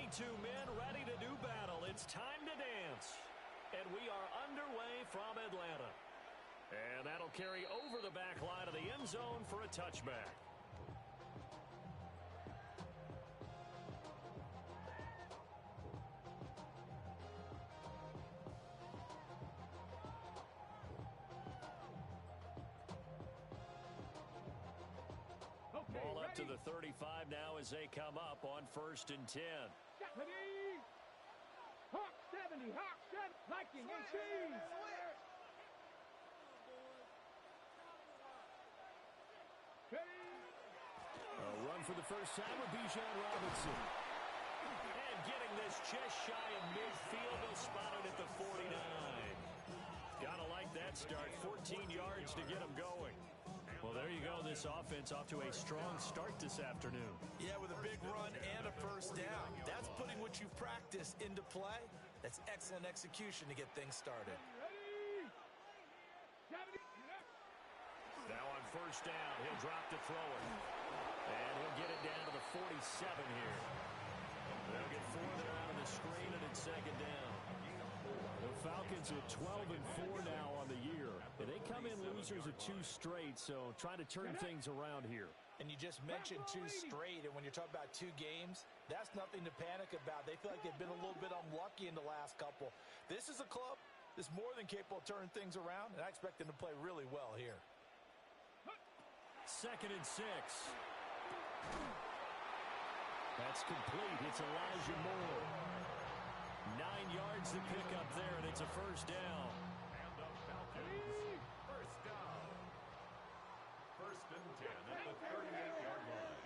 22 men ready to do battle. It's time to dance. And we are underway from Atlanta. And that'll carry over the back line of the end zone for a touchback. Ball up to the 35 now as they come up on 1st and 10. Ready? Hawk 70, Hawk 7, Viking and cheese. A run for the first time with Bijan Robinson. And getting this just shy of midfield, they'll spot it at the 49. Gotta like that start. 14 yards to get them going. Well, there you go. This offense off to a strong start this afternoon. Yeah, with a big run and a first down. That's putting what you've practiced into play. That's excellent execution to get things started. Now on first down, he'll drop to throw it. And he'll get it down to the 47 here. They'll get 4 there out of the screen, and it's 2nd down. The Falcons are 12-4 now on the year. And they come in losers of 2 straight, so trying to turn things around here. And you just mentioned 2 straight, and when you're talking about 2 games, that's nothing to panic about. They feel like they've been a little bit unlucky in the last couple. This is a club that's more than capable of turning things around, and I expect them to play really well here. 2nd and 6. That's complete. It's Elijah Moore. 9 yards to pick up there, and it's a first down. And the Falcons, first down. 1st and 10 at the 38-yard line.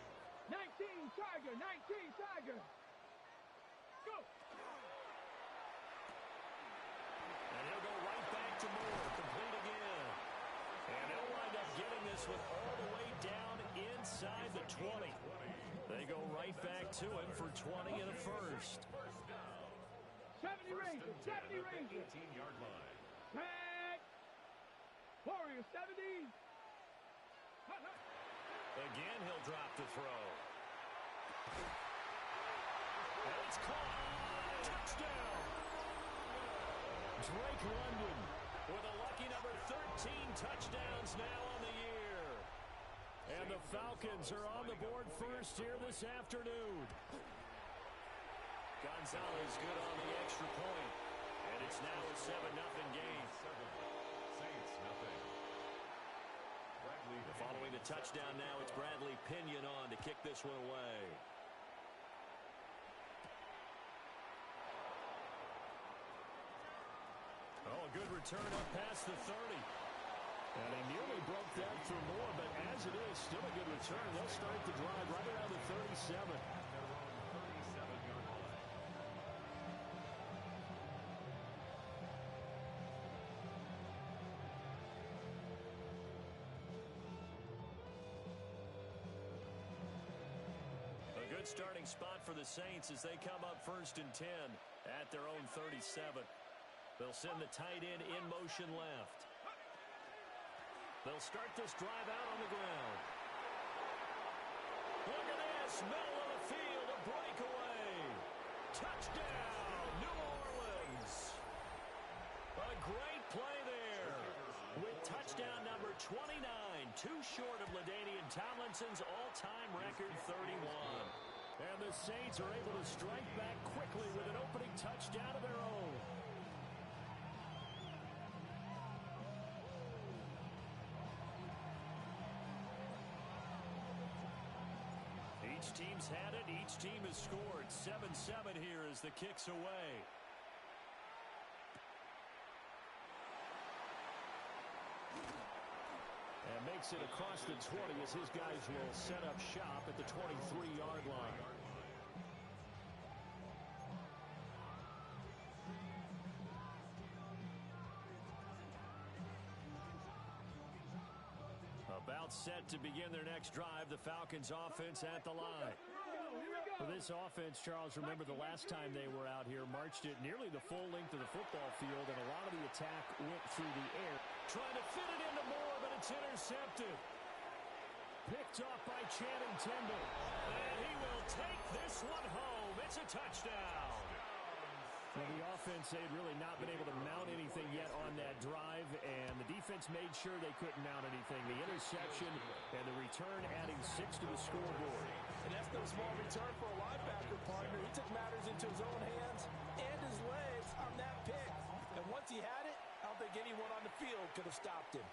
19 Tiger, 19 Tiger. Go. And he'll go right back to Moore, complete again. And they'll wind up getting this one all the way down inside the 20. They go right back to him for 20 and a first. 70 Rangers, 70 Rangers. 18-yard line. Tag. Warrior 70. Again, he'll drop to throw. And it's caught. Touchdown. Drake London with a lucky number 13 touchdowns now on the year. And the Falcons are on the board first here this afternoon. Gonzalez good on the extra point. And it's now a 7-0 game. Saints, nothing. Following the touchdown now, it's Bradley Pinion on to kick this one away. Oh, a good return up past the 30. And he nearly broke that for more, but as it is, still a good return. They'll start the drive right around the 37. A good starting spot for the Saints as they come up 1st and 10 at their own 37. They'll send the tight end in motion left. They'll start this drive out on the ground. Look at this, middle of the field, a breakaway. Touchdown, New Orleans. A great play there with touchdown number 29, too short of LaDainian Tomlinson's all-time record 31. And the Saints are able to strike back quickly with an opening touchdown of their own. Each team's had it. Each team has scored. 7-7 here as the kick's away. And makes it across the 20 as his guys will set up shop at the 23-yard line. About set to begin their next drive. The Falcons offense at the line. For this offense, Charles, remember the last time they were out here, marched it nearly the full length of the football field, and a lot of the attack went through the air. Trying to fit it into Moore, but it's intercepted. Picked off by Channing Tindall. And he will take this one home. It's a touchdown. Well, the offense, they'd really not been able to mount anything yet on that drive, and the defense made sure they couldn't mount anything. The interception and the return adding 6 to the scoreboard. And that's no small return for a linebacker, partner. He took matters into his own hands and his legs on that pick. And once he had it, I don't think anyone on the field could have stopped him.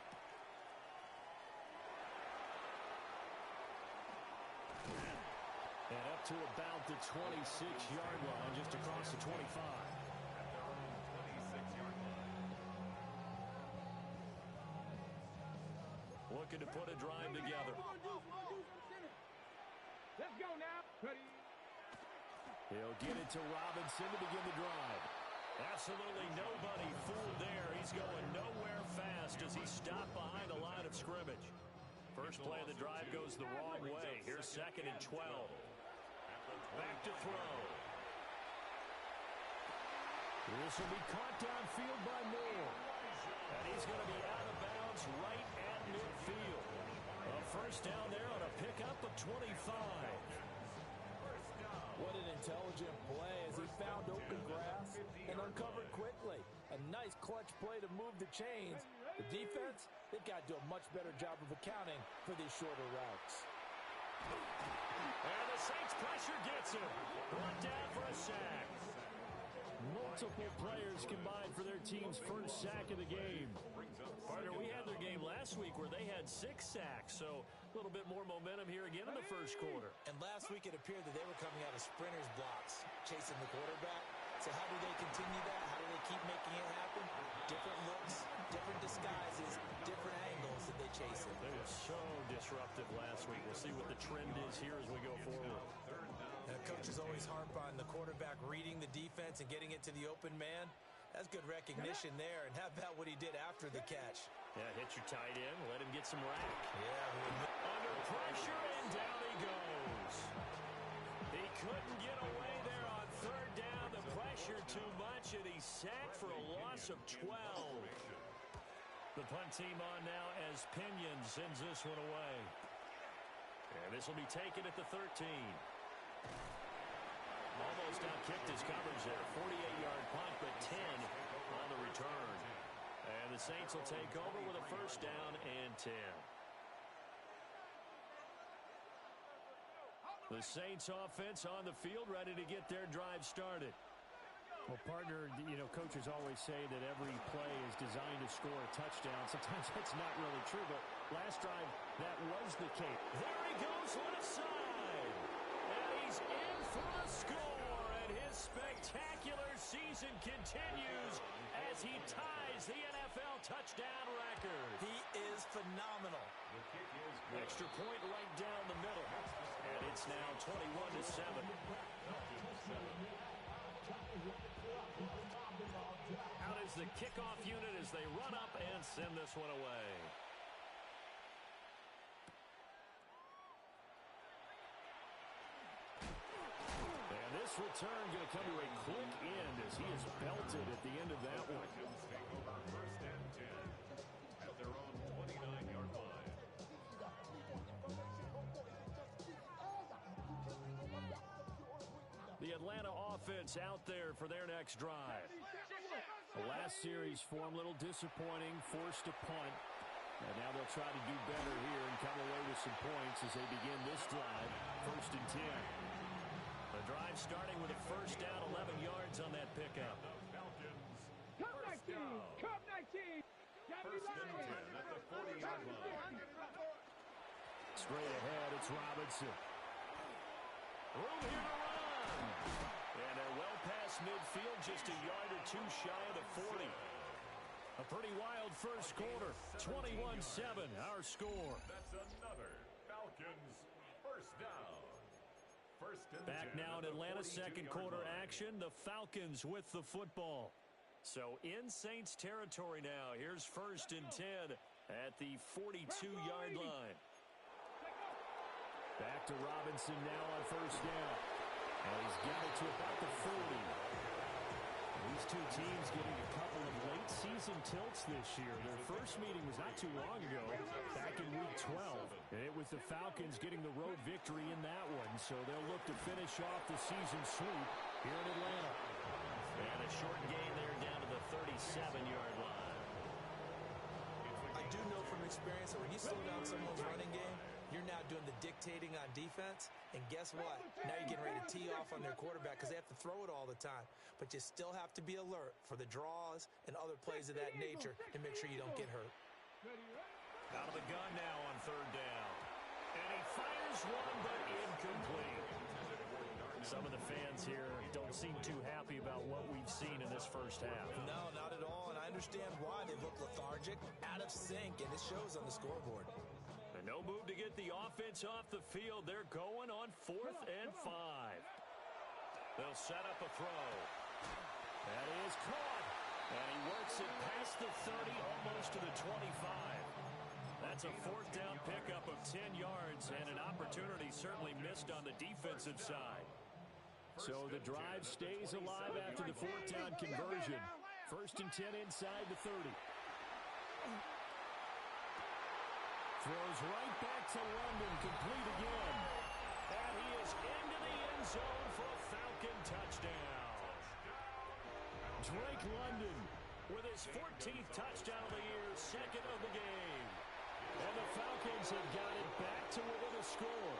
And up to about the 26-yard line, just across the 25. At their own 26-yard line. Looking to put a drive together. Let's go now. Ready. He'll get it to Robinson to begin the drive. Absolutely nobody fooled there. He's going nowhere fast as he's stopped behind the line of scrimmage. First play of the drive goes the wrong way. Here's 2nd and 12. Back to throw. This will be caught downfield by Moore. And he's going to be out of bounds right at midfield. A first down there on a pickup of 25. What an intelligent play as he found open grass and uncovered quickly. A nice clutch play to move the chains. The defense, they've got to do a much better job of accounting for these shorter routes. And the Saints pressure gets him. Brought down for a sack. Multiple players combined for their team's first sack of the game. Partner, we had their game last week where they had 6 sacks, so a little bit more momentum here again in the first quarter. And last week it appeared that they were coming out of sprinters blocks, chasing the quarterback. So how do they continue that? How do they keep making it happen? Different looks, different disguises, different angles that they chase it. They were so disruptive last week. We'll see what the trend is here as we go forward. Coaches always harp on the quarterback reading the defense and getting it to the open man. That's good recognition there. And how about what he did after the catch? Yeah, hit your tight end, let him get some rack. Yeah. Under pressure, and down he goes. He couldn't get away there on 3rd down. The pressure too much, and he's sacked for a loss of 12. The punt team on now as Pinion sends this one away. And this will be taken at the 13. Almost outkicked his coverage there. 48-yard punt, but 10 on the return. And the Saints will take over with a first down and 10. The Saints offense on the field, ready to get their drive started. Well, partner, coaches always say that every play is designed to score a touchdown. Sometimes that's not really true, but last drive, that was the case. There he goes left side. And he's in for the score, and his spectacular season continues as he ties the NFL touchdown record. He is phenomenal. The kick is good. Extra point right down the middle. And it's now 21-7. Out is the kickoff unit as they run up and send this one away. And this return going to come to a quick end as he is belted at the end of that one. Take over 1st and 10 at their own 29-yard line. The Atlanta offense out there for their next drive. The last series for them, a little disappointing, forced to punt. And now they'll try to do better here and come away with some points as they begin this drive, 1st and 10. The drive starting with a first down, 11 yards on that pickup. The Falcons. Cup First 19. down. Cup 19. First and 10 at the 40-yard line. Straight ahead, it's Robinson. Room here to run. And they're well past midfield, just a yard or two shy of the 40. A pretty wild first quarter, 21-7, our score. That's another Falcons first down. First and Back 10 now at in the Atlanta's 42-yard second quarter line. action, the Falcons with the football. So in Saints territory now, here's 1st and 10 at the 42-yard line. Back to Robinson now on first down. And he's got it to about the 40. These two teams getting a couple of late season tilts this year. Their first meeting was not too long ago, back in Week 12. And it was the Falcons getting the road victory in that one, so they'll look to finish off the season sweep here in Atlanta. And a short gain there down to the 37-yard line. I do know from experience that when you slow down someone's running game, you're now doing the dictating on defense. And guess what? Now you're getting ready to tee off on their quarterback because they have to throw it all the time. But you still have to be alert for the draws and other plays of that nature to make sure you don't get hurt. Out of the gun now on third down. And he fires one, but incomplete. Some of the fans here don't seem too happy about what we've seen in this first half. No, not at all. And I understand why. They look lethargic, out of sync, and it shows on the scoreboard. And no move to get the offense off the field. They're going on 4th and 5. They'll set up a throw. That is caught. And he works it past the 30, almost to the 25. That's a 4th down pickup of 10 yards and an opportunity certainly missed on the defensive side. So the drive stays alive after the 4th down conversion. 1st and 10 inside the 30. Throws right back to London, complete again. And he is into the end zone for a Falcon touchdown. Drake London with his 14th touchdown of the year, 2nd of the game. And the Falcons have got it back to within a score.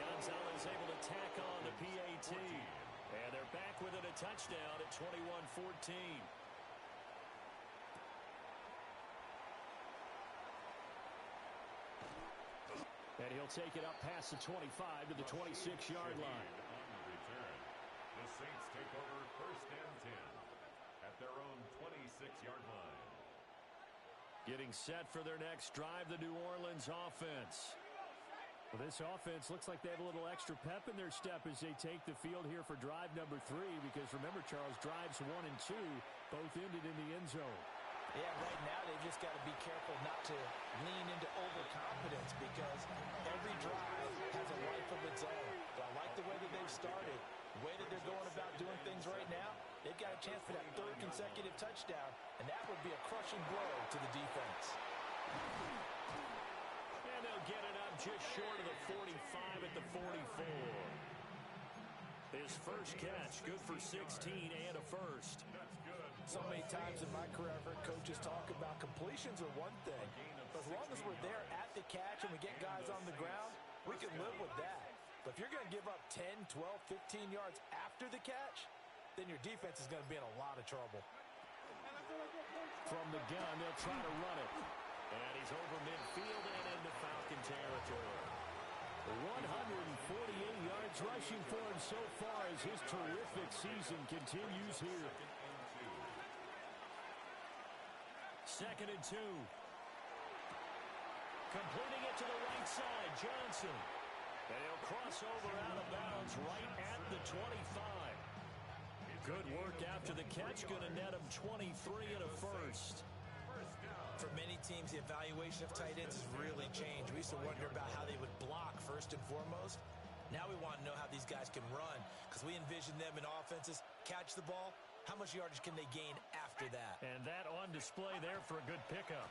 Gonzalez able to tack on the PAT. And they're back within a touchdown at 21-14. And he'll take it up past the 25 to the 26-yard line. The Saints take over 1st and 10 at their own 26-yard line. Getting set for their next drive, the New Orleans offense. Well, this offense looks like they have a little extra pep in their step as they take the field here for drive number 3, because remember, Charles, drives 1 and 2 both ended in the end zone. Yeah, right now they've just got to be careful not to lean into overconfidence because every drive has a life of its own. But I like the way that they've started, the way that they're going about doing things right now. They've got a chance for that 3rd consecutive touchdown, and that would be a crushing blow to the defense. And they'll get it up just short of the 45 at the 44. His first catch, good for 16 and a first. So many times in my career, I've heard coaches talk about completions are one thing. But as long as we're there at the catch and we get guys on the ground, we can live with that. But if you're going to give up 10, 12, 15 yards after the catch, then your defense is going to be in a lot of trouble. From the gun, they'll try to run it. And he's over midfield and into Falcon territory. 148 yards rushing for him so far as his terrific season continues here. 2nd and 2. Completing it to the right side, Johnson. And he'll cross over out of bounds right at the 25. Good work after the catch, going to net him 23 and a first. For many teams, the evaluation of tight ends has really changed. We used to wonder about how they would block first and foremost. Now we want to know how these guys can run, because we envision them in offenses catch the ball. How much yardage can they gain after that? And that on display there for a good pickup.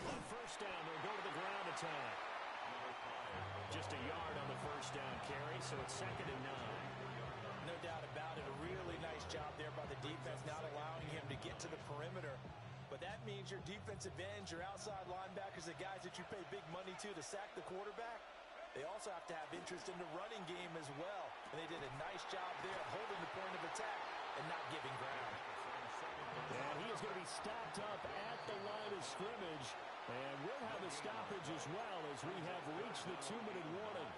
On 1st down, they'll go to the ground attack. Just a yard on the 1st down carry, so it's 2nd and 9. No doubt about it. A really nice job there by the defense, not allowing him to get to the perimeter. But that means your defensive ends, your outside linebackers, the guys that you pay big money to sack the quarterback, they also have to have interest in the running game as well. And they did a nice job there holding the point of attack and not giving ground. And he is going to be stopped up at the line of scrimmage. And we'll have a stoppage as well as we have reached the 2-minute warning.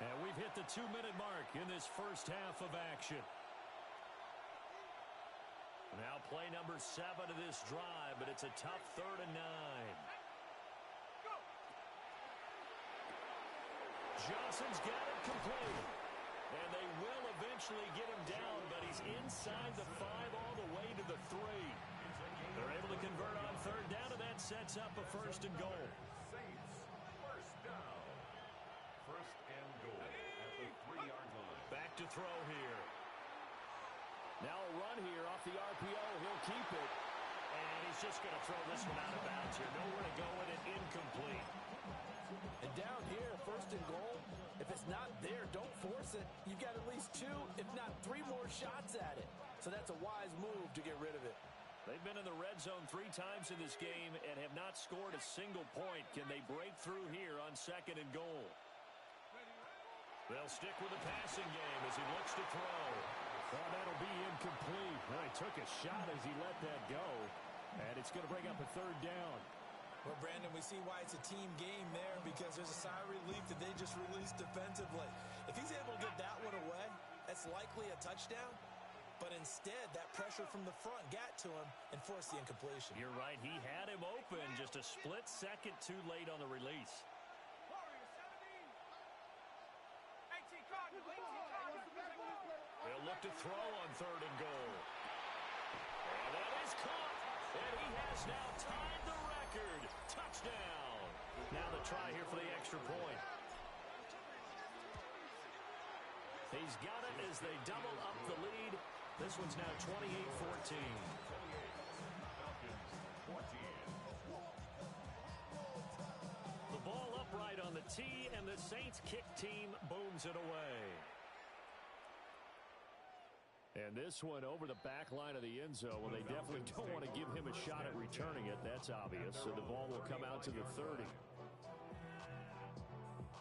And we've hit the 2-minute mark in this first half of action. Now play number 7 of this drive, but it's a tough 3rd and 9. Johnson's got it complete. And they will eventually get him down, but he's inside the 5 all the way to the 3. They're able to convert on 3rd down, and that sets up a 1st and goal. Saints, 1st down. 1st and goal at the 3-yard line. Back to throw here. Now a run here off the RPO. He'll keep it. And he's just going to throw this one out of bounds here. Nowhere to go with it. Incomplete. And down here, first and goal, if it's not there, don't force it. You've got at least 2, if not 3 more shots at it. So that's a wise move to get rid of it. They've been in the red zone 3 times in this game and have not scored a single point. Can they break through here on second and goal? They'll stick with the passing game as he looks to throw. Oh, that'll be incomplete. Well, he took a shot as he let that go. And it's going to bring up a third down. Well, Brandon, we see why it's a team game there because there's a sigh of relief that they just released defensively. If he's able to get that one away, that's likely a touchdown. But instead, that pressure from the front got to him and forced the incompletion. You're right. He had him open just a split second too late on the release. They'll look to throw on third and goal. And that is caught. And he has now tied the record. Touchdown. Now the try here for the extra point. He's got it as they double up the lead. This one's now 28-14. The ball upright on the tee, and the Saints kick team booms it away. And this one over the back line of the end zone. Well, they definitely don't want to give him a shot at returning it. That's obvious. So the ball will come out to the 30.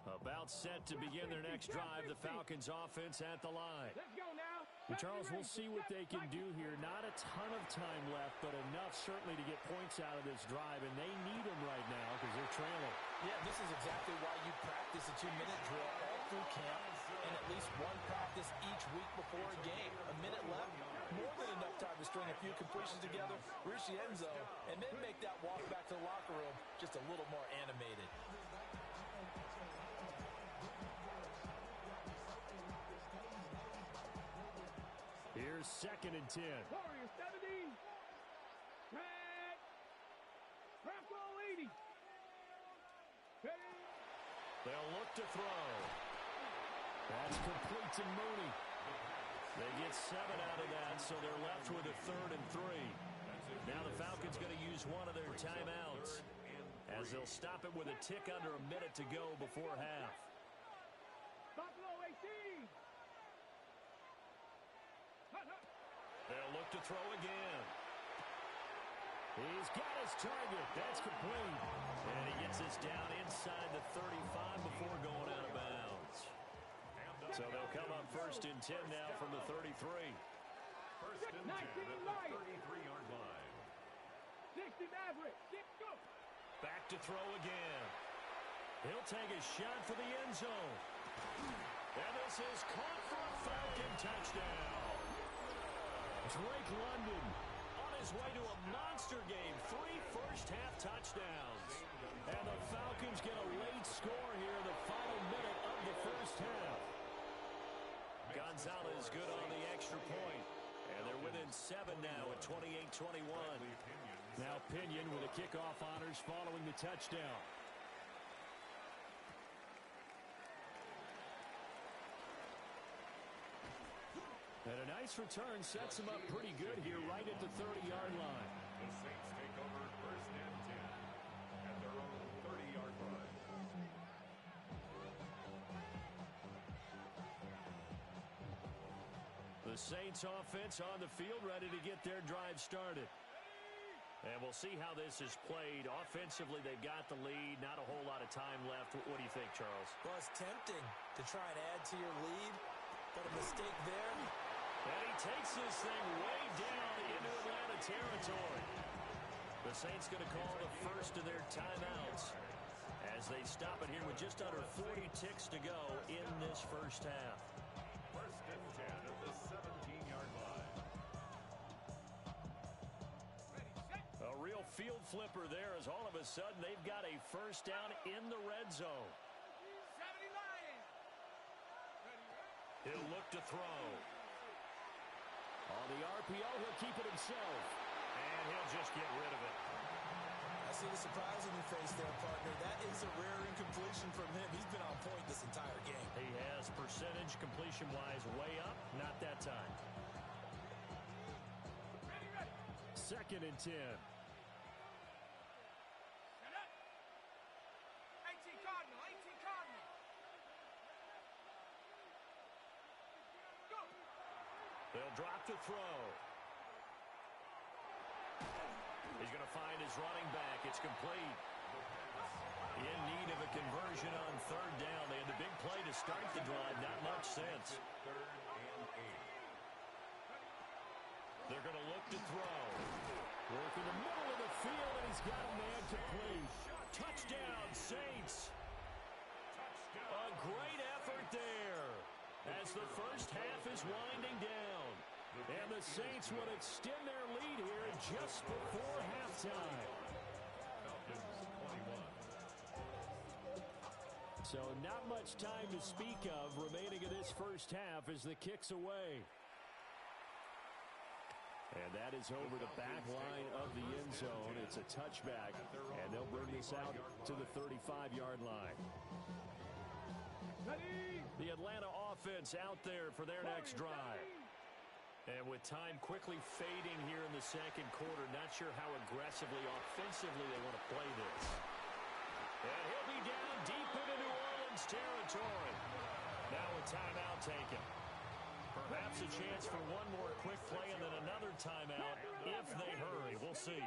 About set to begin their next drive. The Falcons offense at the line. Let's go now. Well, Charles, we'll see what they can do here. Not a ton of time left, but enough certainly to get points out of this drive, and they need them right now because they're trailing. Yeah, this is exactly why you practice a 2-minute drill all through camp and at least one practice each week before a game. A minute left, more than enough time to string a few completions together, reach the end zone, and then make that walk back to the locker room just a little more animated. Here's second and 10. Warriors 70. Track. Bronco 80. Ready. They'll look to throw. That's complete to Mooney. They get 7 out of that, so they're left with a third and 3. Now the Falcons going to use one of their timeouts as they'll stop it with a tick under a minute to go before half. Buffalo 18. They'll look to throw again. He's got his target. That's complete. And he gets this down inside the 35 before going out of bounds. So they'll come up first and 10 now from the 33. First and 10 at the 33-yard line. 60 Maverick. Go. Back to throw again. He'll take a shot for the end zone. And this is caught for a Falcon touchdown. Drake London on his way to a monster game. 3 first-half touchdowns. And the Falcons get a late score here in the final minute of the first half. Gonzalez good on the extra point. And they're within 7 now at 28-21. Now Pinion with the kickoff honors following the touchdown. And a nice return sets him up pretty good here right at the 30-yard line. The Saints take over first and 10 at their own 30-yard line. The Saints offense on the field ready to get their drive started. And we'll see how this is played. Offensively, they've got the lead. Not a whole lot of time left. What do you think, Charles? Well, it's tempting to try and add to your lead, but a mistake there. And he takes this thing way down into Atlanta territory. The Saints going to call the first of their timeouts as they stop it here with just under 40 ticks to go in this first half. First and 10 at the 17-yard line. A real field flipper there as all of a sudden they've got a first down in the red zone. 70 Lions. He'll look to throw. On the RPO, he'll keep it himself. And he'll just get rid of it. I see the surprise on your face there, partner. That is a rare incompletion from him. He's been on point this entire game. He has percentage completion-wise way up. Not that time. 2nd and 10. They'll drop to throw. He's going to find his running back. It's complete. In need of a conversion on 3rd down. They had the big play to start the drive. Not much sense. 3rd and 8. They're going to look to throw. Work in the middle of the field, and he's got a man complete. Touchdown, Saints. A great effort there as the first half is winding down. And the Saints would extend their lead here just before halftime. So not much time to speak of remaining in this first half as the kick's away. And that is over the back line of the end zone. It's a touchback, and they'll bring this out to the 35-yard line. The Atlanta offense out there for their next drive. And with time quickly fading here in the second quarter, not sure how aggressively, offensively they want to play this. And he'll be down deep into New Orleans territory. Now a timeout taken. Perhaps a chance for one more quick play and then another timeout if they hurry. We'll see.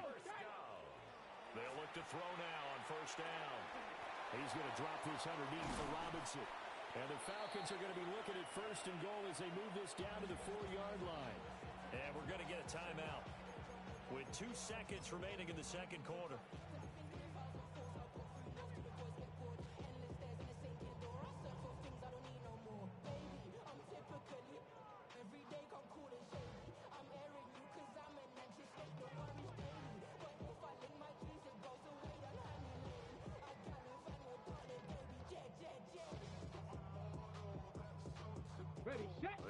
They'll look to throw now on 1st down. He's going to drop this underneath for Robinson. And the Falcons are going to be looking at 1st and goal as they move this down to the 4-yard line. And we're going to get a timeout with 2 seconds remaining in the second quarter.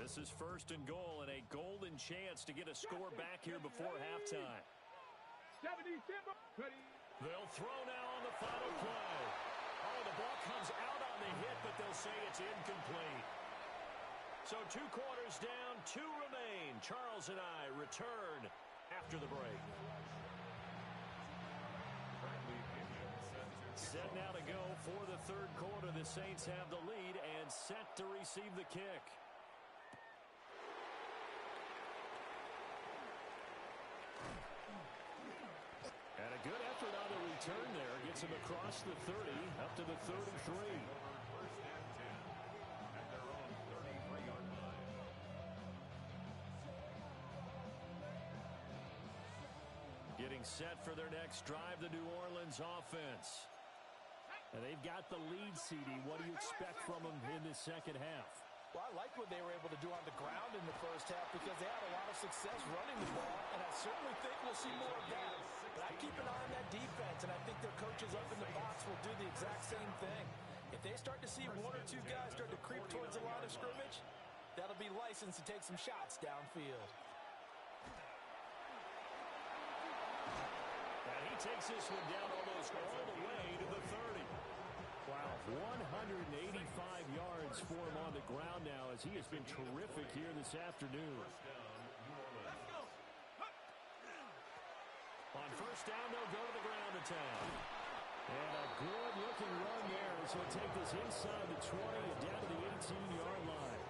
This is 1st and goal and a golden chance to get a score back here before halftime. They'll throw now on the final play. Oh, the ball comes out on the hit, but they'll say it's incomplete. So 2 quarters down, 2 remain. Charles and I return after the break. Set now to go for the 3rd quarter. The Saints have the lead and set to receive the kick. And a good effort on the return there. Gets him across the 30, up to the 33. 1st and 10 at their own 33-yard line. Getting set for their next drive, the New Orleans offense. And they've got the lead, CD. What do you expect from them in this second half? Well, I like what they were able to do on the ground in the first half because they had a lot of success running the ball, and I certainly think we'll see more of that. But I keep an eye on that defense, and I think their coaches up in the box will do the exact same thing. If they start to see 1 or 2 guys start to creep towards the line of scrimmage, that'll be license to take some shots downfield. And he takes this one down almost all the way to the 30. Wow, 185 yards for him on the ground now as he has been terrific here this afternoon. On 1st down, they'll go to the ground attack. And a good-looking run there as he'll take this inside the 20 and down to the 18-yard line.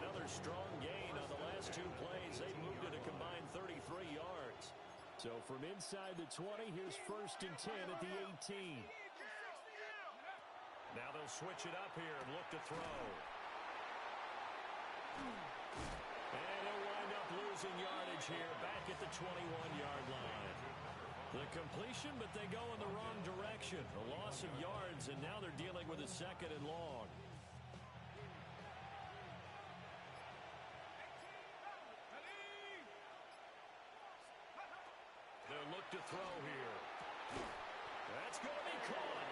Another strong gain on the last 2 plays. They moved it a combined 33 yards. So from inside the 20, here's 1st and 10 at the 18. Now they'll switch it up here and look to throw. And he'll wind up losing yardage here back at the 21-yard line. The completion, but they go in the wrong direction. A loss of yards, and now they're dealing with a 2nd and long. They'll look to throw here. That's going to be caught.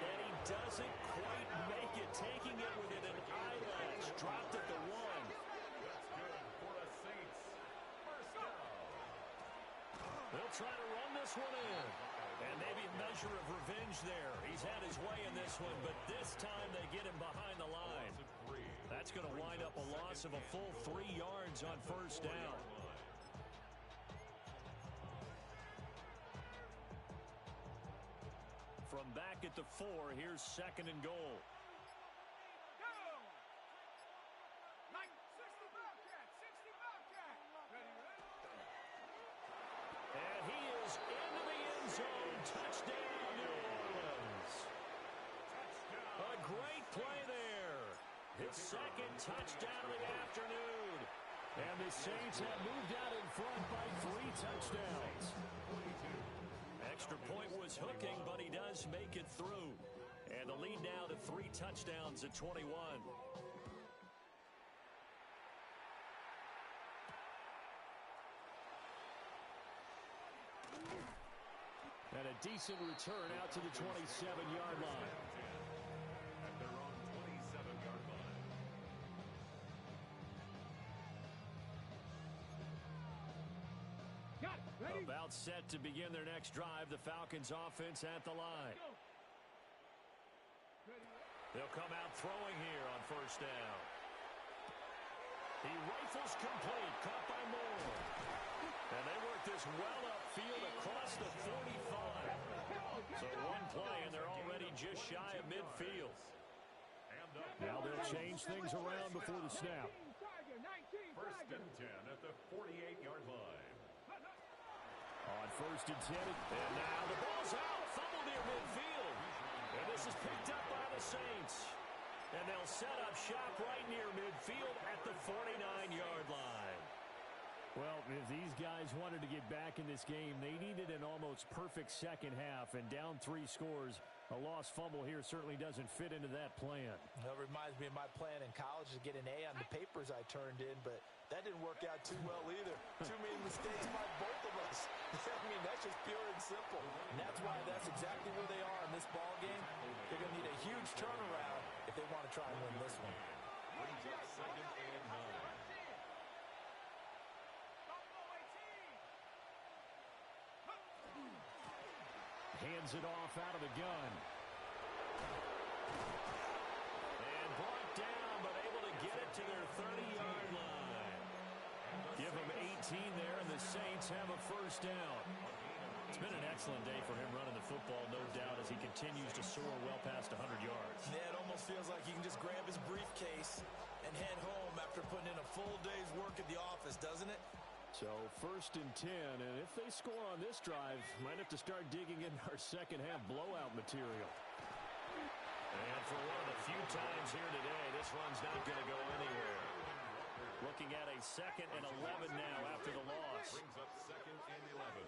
And he doesn't quite make it, taking it within an eyelash. Dropped at the 1. That's good for the Saints. 1st down. They'll try to run this one in. And maybe a measure of revenge there. He's had his way in this one, but this time they get him behind the line. That's going to wind up a loss of a full 3 yards on 1st down. the 4. Here's second and goal. Go! Like 60 Bobcat, 60 Bobcat. Ready, ready? And he is into the end zone. Touchdown, New Orleans. A great play there. His second touchdown of the afternoon. And the Saints have moved out in front by 3 touchdowns. Extra point was hooking, but he does make it through. And the lead now to 3 touchdowns at 21. And a decent return out to the 27-yard line. At their own 27-yard line. Got it. Ready? About set to begin their next drive, the Falcons offense at the line. Go. Ready, ready? They'll come out throwing here on first down. He rifles complete, caught by Moore. And they work this well upfield across the 45. So one play, and they're already just shy of midfield. Now they'll change things around before the snap. 19 Tiger, 19 First Tiger. and 10 at the 48-yard line. On first and 10, and now the ball's out, fumble near midfield. And this is picked up by the Saints. And they'll set up shop right near midfield at the 49-yard line. Well, if these guys wanted to get back in this game, they needed an almost perfect second half. And down 3 scores, a lost fumble here certainly doesn't fit into that plan. That reminds me of my plan in college to get an A on the papers I turned in, but that didn't work out too well either. Too many mistakes by both of us. I mean, that's just pure and simple. And that's why that's exactly where they are in this ball game. They're going to need a huge turnaround if they want to try and win this one. Brings up second and 9. Hands it off out of the gun. And brought down, but able to get it to their 30-yard line. Give them 18 there, and the Saints have a first down. It's been an excellent day for him running the football, no doubt, as he continues to soar well past 100 yards. Yeah, it almost feels like he can just grab his briefcase and head home after putting in a full day's work at the office, doesn't it? So first and 10, and if they score on this drive, might have to start digging in our second half blowout material. And for one of the few times here today, this run's not going to go anywhere. Looking at a second and 11 now after the loss. Brings up second and 11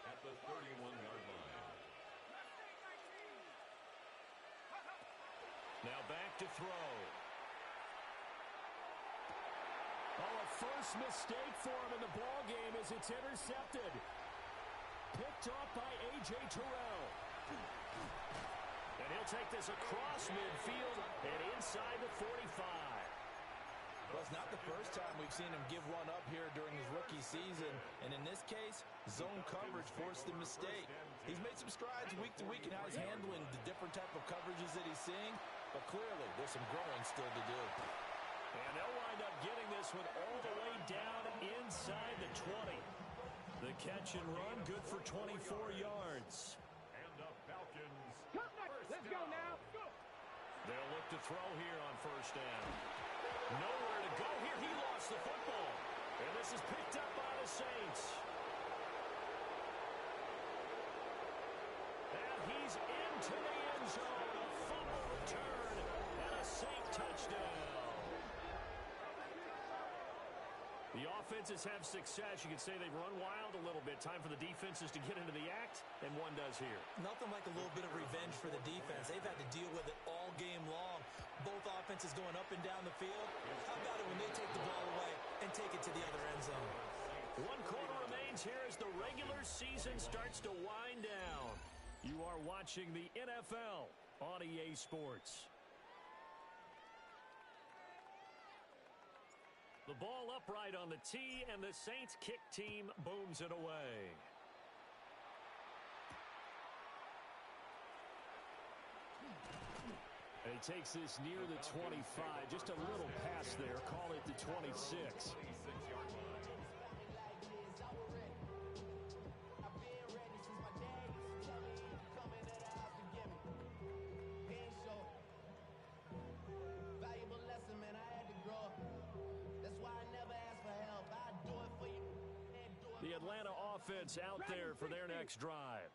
at the 31-yard line. Now back to throw. Oh, a first mistake for him in the ball game as it's intercepted. Picked off by A.J. Terrell. And he'll take this across midfield and inside the 45. Well, it's not the first time we've seen him give one up here during his rookie season. And in this case, zone coverage forced the mistake. He's made some strides week to week in how he's handling the different type of coverages that he's seeing. But clearly, there's some growing still to do. And they'll wind up getting this one all the way down inside the 20. The catch and run, good for 24 yards. And the Falcons. Let's go now. Go. They'll look to throw here on first down. Nowhere to go here. He lost the football. And this is picked up by the Saints. And he's into the end zone. A fumble return and a Saint touchdown. The offenses have success. You could say they've run wild a little bit. Time for the defenses to get into the act, and one does here. Nothing like a little bit of revenge for the defense. They've had to deal with it all game long. Both offenses going up and down the field. How about it when they take the ball away and take it to the other end zone? 1 quarter remains here as the regular season starts to wind down. You are watching the NFL on EA Sports. The ball upright on the tee, and the Saints kick team booms it away. And he takes this near the 25, just a little pass there, call it the 26. 26-yard line. the Atlanta offense out there for their next drive.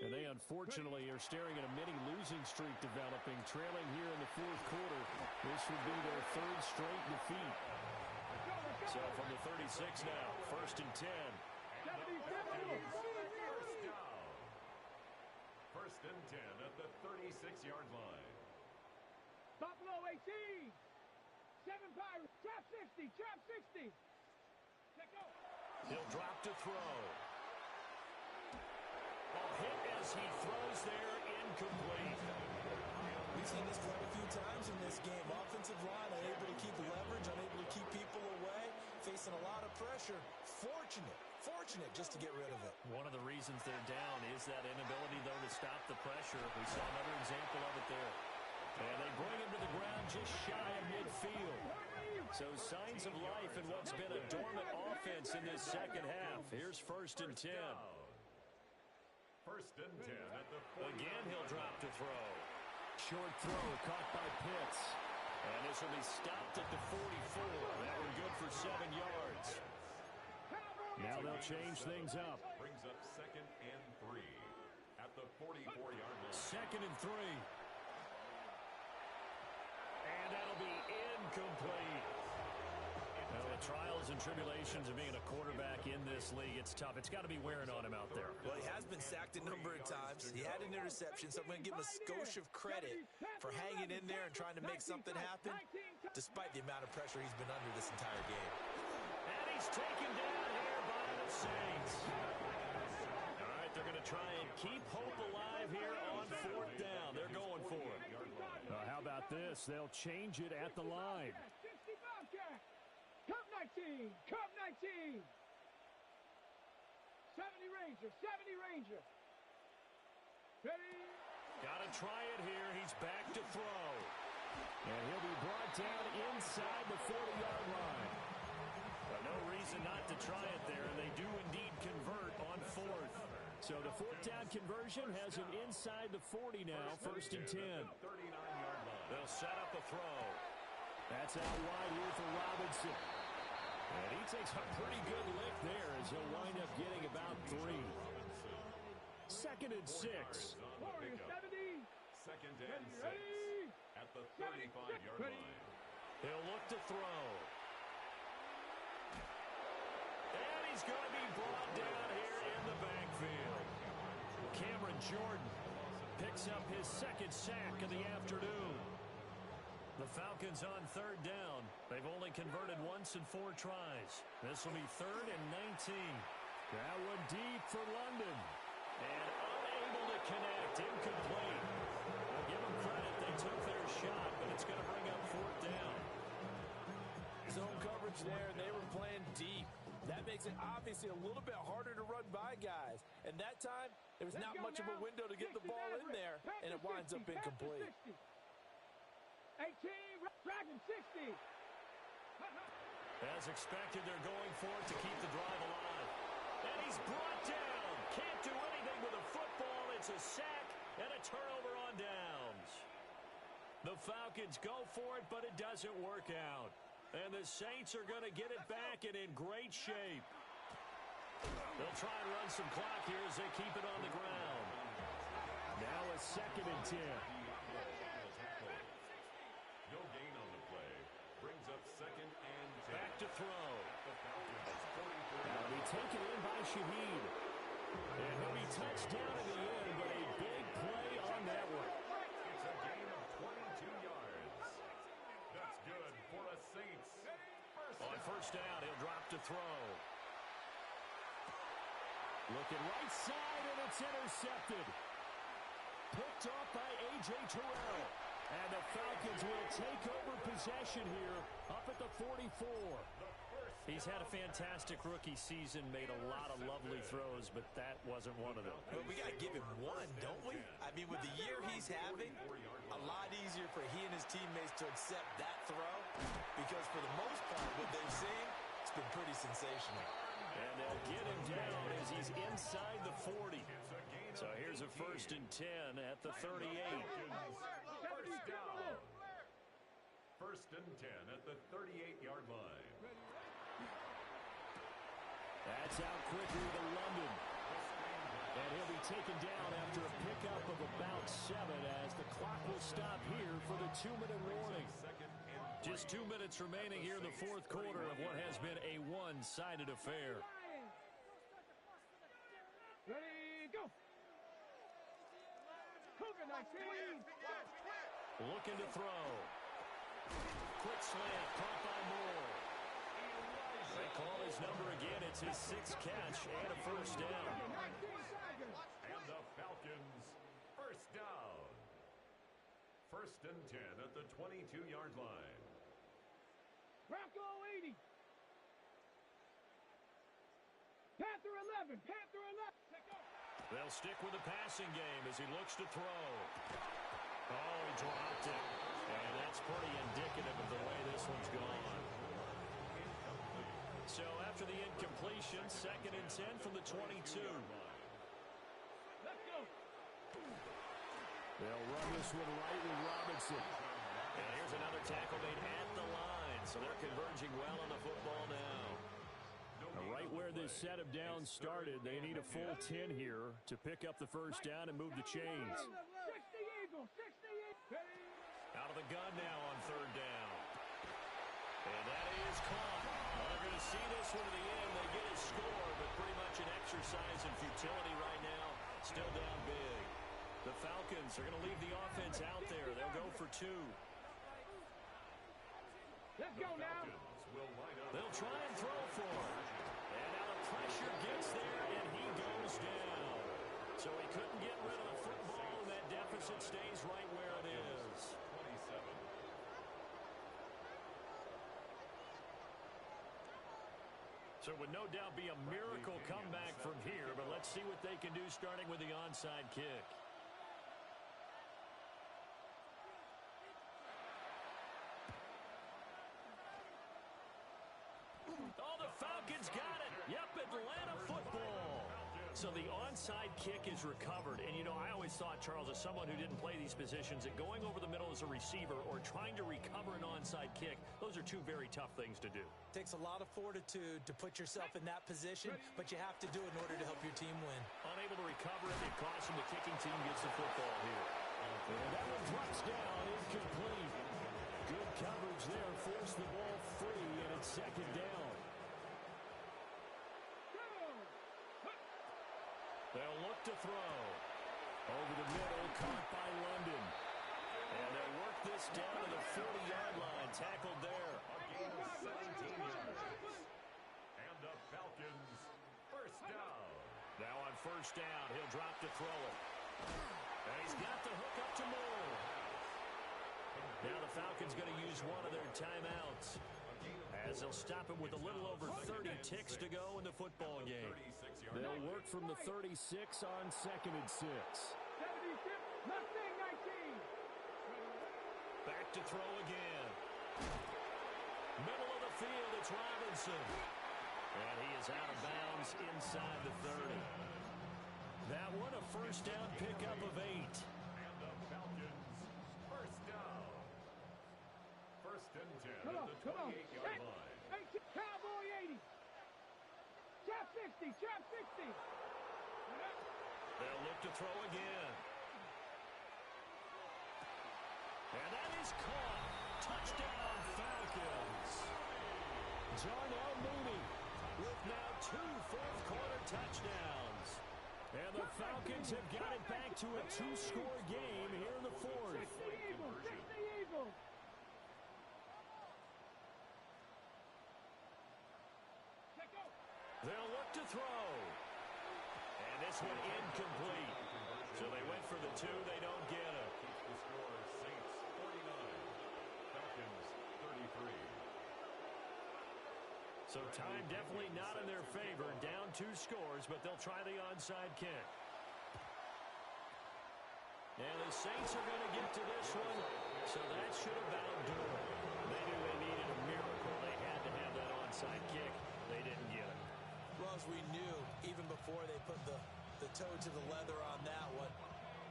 And they unfortunately are staring at a mini losing streak developing, trailing here in the fourth quarter. This would be their third straight defeat. So from the 36 now, 1st and 10. First and 10 at the 36-yard line. Buffalo 18. 7 Pirates. Trap 60. Trap 60. Check go. He'll drop to throw. Ball hit as he throws there, incomplete. We've seen this quite a few times in this game. Offensive line unable to keep leverage, unable to keep people away, facing a lot of pressure. Fortunate just to get rid of it. One of the reasons they're down is that inability, though, to stop the pressure. We saw another example of it there. And they bring him to the ground just shy of midfield. So signs of life in what's been a dormant offense in this second half. Here's 1st and 10. First and 10 at the 40. Again, he'll drop to throw. Short throw caught by Pitts. And this will be stopped at the 44. That one good for 7 yards. Now they'll change things up. Brings up 2nd and 3 at the 44-yard line. 2nd and 3. And that'll be incomplete. Well, the trials and tribulations of being a quarterback in this league, it's tough. It's got to be wearing on him out there. Well, he has been sacked a number of times. He had an interception, so I'm going to give him a skosh of credit for hanging in there and trying to make something happen, despite the amount of pressure he's been under this entire game. And he's taken down here by the Saints. All right, they're going to try and keep hope alive here on 4th down. They're going for it. How about this? They'll change it at the line. 60 Bobcat. Cup 19. Cup 19. 70 Ranger. 70 Ranger. Ready. Got to try it here. He's back to throw. And he'll be brought down inside the 40-yard line. But no reason not to try it there, and they do indeed convert on 4th. So the 4th down conversion has him inside the 40 now, 1st and 10. 39-yard line. They'll set up a throw. That's out wide here for Robinson. And he takes a pretty good lick there as he'll wind up getting about 3. 2nd and 6. Warrior 70. 2nd and 6 at the 35-yard line. He'll look to throw. And he's going to be brought down here in the backfield. Cameron Jordan picks up his 2nd sack of the afternoon. The Falcons on 3rd down. They've only converted once in 4 tries. This will be 3rd and 19. That one deep for London. And unable to connect. Incomplete. Well, give them credit. They took their shot, but it's going to bring up 4th down. Zone coverage there, and they were playing deep. That makes it obviously a little bit harder to run by guys. And that time, there was not much of a window to get the ball in there, and it winds up incomplete. 18, Dragon 60. As expected, they're going for it to keep the drive alive. And he's brought down. Can't do anything with a football. It's a sack and a turnover on downs. The Falcons go for it, but it doesn't work out. And the Saints are going to get it back and in great shape. They'll try and run some clock here as they keep it on the ground. Now a 2nd and 10. No gain on the play. Brings up 2nd and 10. Back to throw. Now be taken in by Shaheed. And he'll be touched down in the end, but a big play on that one. It's a gain of 22 yards. That's good for a Saints. On 1st down, he'll drop to throw. Looking right side, and it's intercepted. Picked off by A.J. Terrell. And the Falcons will take over possession here up at the 44. He's had a fantastic rookie season, made a lot of lovely throws, but that wasn't one of them. Well, we got to give him one, don't we? I mean, with the year he's having, a lot easier for he and his teammates to accept that throw because for the most part, what they've seen, it's been pretty sensational. And they'll get him down as he's inside the 40. So here's a 1st and 10 at the 38. First down. 1st and 10 at the 38-yard line. That's out quickly to London. And he'll be taken down after a pickup of about 7 as the clock will stop here for the 2-minute warning. Just 2 minutes remaining here in the fourth quarter of what has been a one-sided affair. Ready, go. Cougar 19. Looking to throw. Quick slant, caught by Moore. They call his number again. It's his 6th catch and a first down. And the Falcons, first down. 1st and 10 at the 22-yard line. Bronco 80. Panther 11. Panther 11. They'll stick with the passing game as he looks to throw. Oh, he dropped it. And that's pretty indicative of the way this one's gone. So after the incompletion, 2nd and 10 from the 22. Let's go. They'll run this one right with Robinson. And here's another tackle made at the line. So they're converging well on the football now. Right where this set of downs started, they need a full 10 here to pick up the first down and move the chains. 60 Eagles. 60 Eagles. Out of the gun now on 3rd down. And that is caught. Well, they're going to see this one to the end. They get a score, but pretty much an exercise in futility right now. Still down big. The Falcons are going to leave the offense out there. They'll go for 2. Let's go now. They'll try and throw for him. And now the pressure gets there, and he goes down. So he couldn't get rid of the football, and that deficit stays right where it is. 27. So it would no doubt be a miracle comeback from here, but let's see what they can do starting with the onside kick. Oh, the Falcons got it. Yep, Atlanta football. So the onside kick is recovered. And, you know, I always thought, Charles, as someone who didn't play these positions, that going over the middle as a receiver or trying to recover an onside kick, those are 2 very tough things to do. It takes a lot of fortitude to put yourself in that position, but you have to do it in order to help your team win. Unable to recover it, it costs him. The kicking team gets the football here. And that one drops down, incomplete. Good coverage there, forced the ball free, and it's 2nd down. They'll look to throw. Over the middle, caught by London. And they'll work this down to the 40-yard line. Tackled there. A gain of 17 yards. And the Falcons, first down. Now on 1st down, he'll drop to throw it. And he's got the hook up to Moore. Now the Falcons going to use one of their timeouts, as they'll stop him with a little over 30 ticks to go in the football game. They'll work from the 36 on 2nd and 6. 76, Mustang 19. Back to throw again. Middle of the field, it's Robinson. And he is out of bounds inside the 30. That one, a first down pickup of 8. And the Falcons, first down. 1st and 10 Come on, at the come on. 28-yard line. Cowboy 80. Chop 60, chop 60. They'll look to throw again. And that is caught. Touchdown, Falcons. Darnell Mooney with now 2 fourth-quarter touchdowns. And the Falcons have got it back to a 2-score game here in the 4th. 60 Eagles, 60 Eagles. They'll look to throw. And this one incomplete. So they went for the 2. They don't get it. Keeps the score, Saints 49, Falcons 33. So time definitely not in their favor. Down 2 scores, but they'll try the onside kick. And the Saints are going to get to this one, so that should about do it. They knew they needed a miracle. They had to have that onside kick. They didn't get it. Well, as we knew, even before they put the toe to the leather on that one,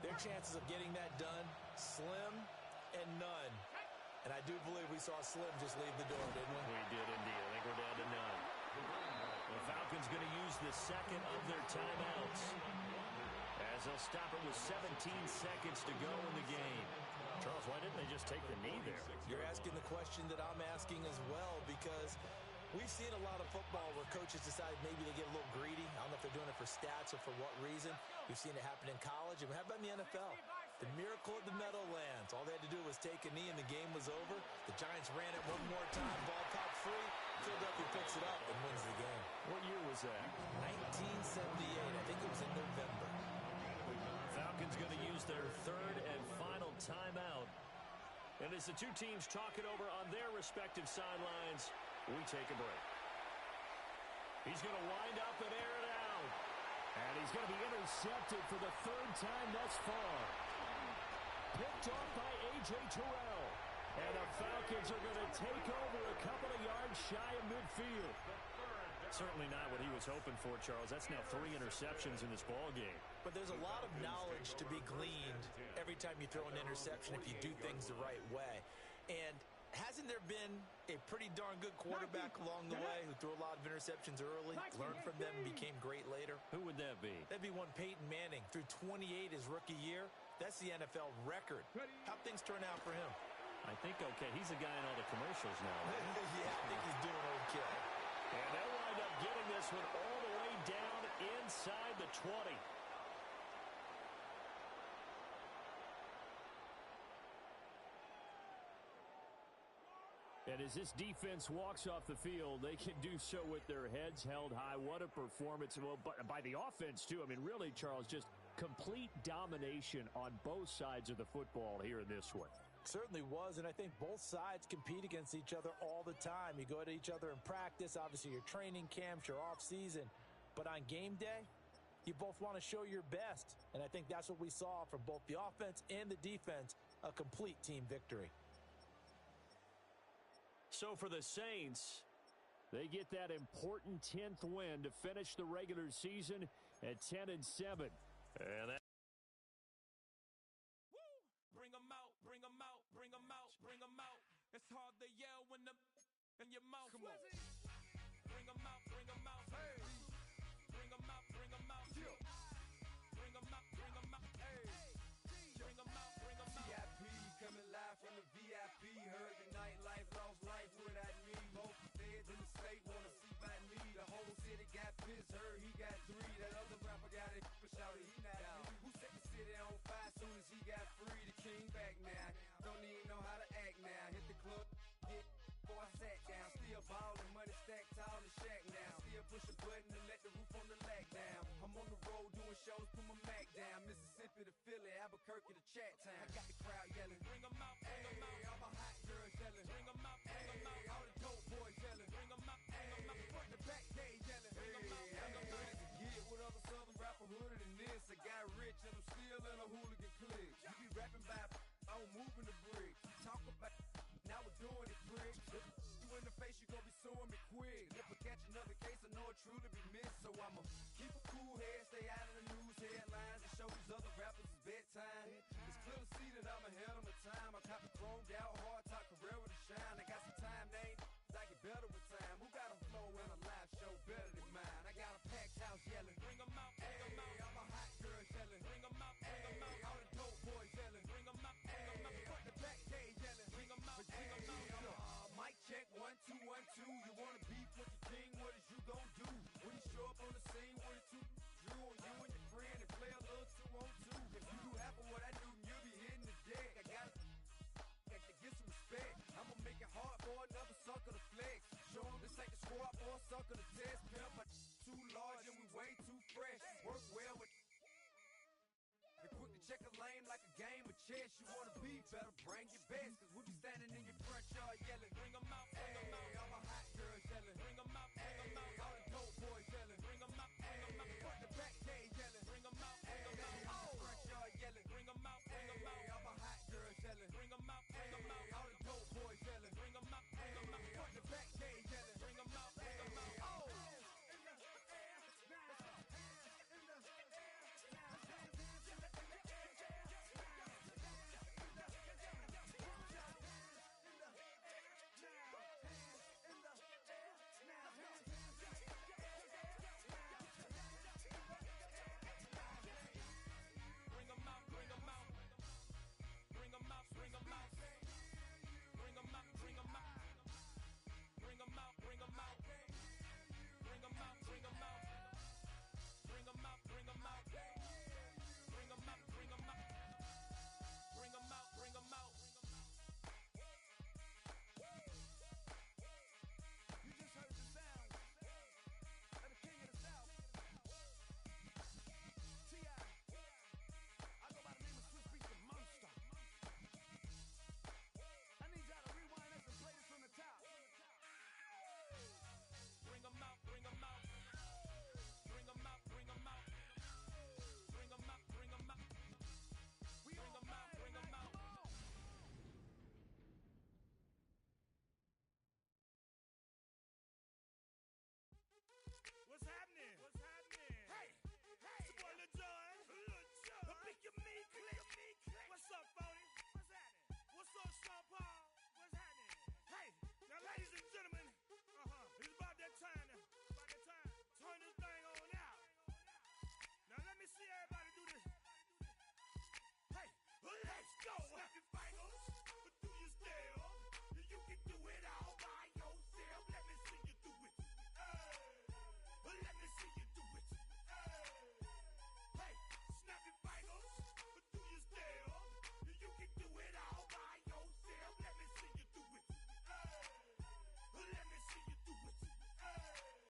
their chances of getting that done, slim and none. And I do believe we saw Slim just leave the door, didn't we? We did indeed. I think we're down to none. The Falcons Falcons going to use the second of their timeouts, as they'll stop it with 17 seconds to go in the game. Charles, why didn't they just take the knee there? You're asking the question that I'm asking as well, because we've seen a lot of football where coaches decide maybe they get a little greedy. I don't know if they're doing it for stats or for what reason. We've seen it happen in college, and how about in the NFL? The miracle of the Meadowlands. All they had to do was take a knee, and the game was over. The Giants ran it one more time, ball popped free. Philadelphia picks it up and wins the game. What year was that? 1978. I think it was in November. Falcons going to use their third and final timeout. And as the two teams talk it over on their respective sidelines, we take a break. He's going to wind up and air it out. And he's going to be intercepted for the third time thus far. Picked off by A.J. Terrell. And the Falcons are going to take over a couple of yards shy of midfield. Certainly not what he was hoping for, Charles. That's now 3 interceptions in this ball game. But there's a lot of knowledge to be gleaned every time you throw an interception if you do things the right way. And hasn't there been a pretty darn good quarterback along the way who threw a lot of interceptions early, learned from them, and became great later? Who would that be? That'd be one Peyton Manning. Threw 28 his rookie year. That's the NFL record. How'd things turn out for him? I think okay. He's the guy in all the commercials now. Yeah, I think he's doing okay. And they'll wind up getting this one all the way down inside the 20. And as this defense walks off the field, they can do so with their heads held high. What a performance. Well, by the offense, too. I mean, really, Charles, just complete domination on both sides of the football here in this one. Certainly was, and I think both sides compete against each other all the time. You go to each other in practice, obviously your training camps, your off-season. But on game day, you both want to show your best. And I think that's what we saw from both the offense and the defense, a complete team victory. So for the Saints, they get that important 10th win to finish the regular season at 10-7. And that Bring them out, bring them out, bring them out, bring them out. It's hard to yell when the in your mouth. Come on. Bring them out, bring them out. Hey. Bring them out, bring them out. Yeah. Bring them out, bring them out. Hey. Bring them out, bring them out. VIP coming live from the VIP. Heard the nightlife, lost life without me. Most feds in the state wanna see by me. The whole city got pissed, heard he got 3. That other rapper got it, but shouted he not me. Who set the city on fire soon as he got free? The king back now. Don't even know how to act now. Hit the club, get before I sat down. Still ballin', money stacked tall in the shack now. Still push a button and let the roof on the lack down. I'm on the road doing shows, put my Mac down. Mississippi to Philly, Albuquerque to Chat Town. I got the crowd yelling, bring them out, bring them out. All my hot girls yelling, bring them out, bring them out. All the dope boys yelling, bring them out, bring them out. Front to back, they yelling, bring them out, bring them out. To get with other southern rapper hooded than this. I got rich and I'm still in a hooligan clique. You be rapping by, I'm moving the bricks. Talk about, now we're doing it quick. You in the face, you gon' be suing me quick. If I catch another case, I know it truly be missed. So I'ma keep a cool head, stay out of the news headlines, and show these other rappers it's bedtime. It's clear to see that I'm ahead of my time. I caught the chromed out, hard top career with a shine. I got some time, they ain't I get better with time. Who got a flow and a live show better than mine? I got a packed house yelling, bring them out, bring them out. All my hot girls yelling, bring them out, bring them out. All the dope boys yelling, bring them out, bring them out. Front the back, they yelling, bring them out, bring them out. Mic check, 1, 2, 1, 2. You wanna beef with the king? What is you gon' do? When you show up on the scene, what it two drew on you and your friend and play a little 2-on-2. If you do half of what I do, then you'll be hitting the deck. I gotta get some respect. I'ma make it hard for another sucker to flex. Show 'em this ain't the squad for a sucker to test. Pimp, my too large and we way too fresh. Work well with and quick to check a lane like a game of chess. You wanna be better, bring